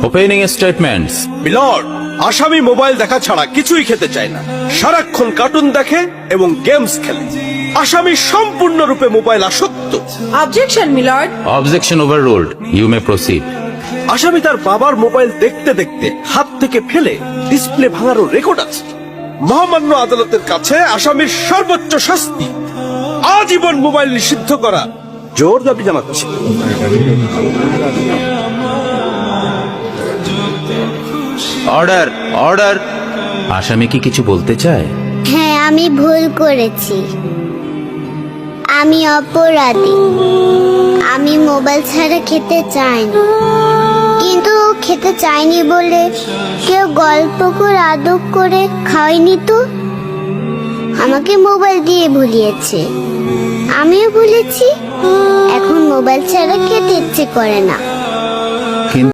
Opening statements. Milord, আসামি mobile দেখা ছাড়া কিছুই খেতে চায় না, সারাক্ষণ কার্টুন দেখে এবং গেমস খেলে। আসামি সম্পূর্ণরূপে মোবাইল আসক্ত। Objection milord. Objection overruled, you may proceed. আসামি তার বাবার মোবাইল দেখতে দেখতে হাত থেকে ফেলে ডিসপ্লে ভাঙারও রেকর্ড আছে। মহামান্য আদালতের কাছে আসামির সর্বোচ্চ শাস্তি আজীবন মোবাইল নিষিদ্ধ করা জোর দাবি জানাচ্ছি। Order, order. আসামি কি কিছু বলতে চায়? হ্যাঁ, আমি ভুল করেছি, আমি অপরাধী। আমি মোবাইল ছাড়া খেতে চাইনি, কিন্তু খেতে চাইনি বলে কেউ গল্প করে আদর করে খাওয়াইনি তো। আমাকে মোবাইল দিয়ে ভুলিয়েছে, আমিও ভুলেছি। এখন মোবাইল ছাড়া খেতে ইচ্ছে করে না।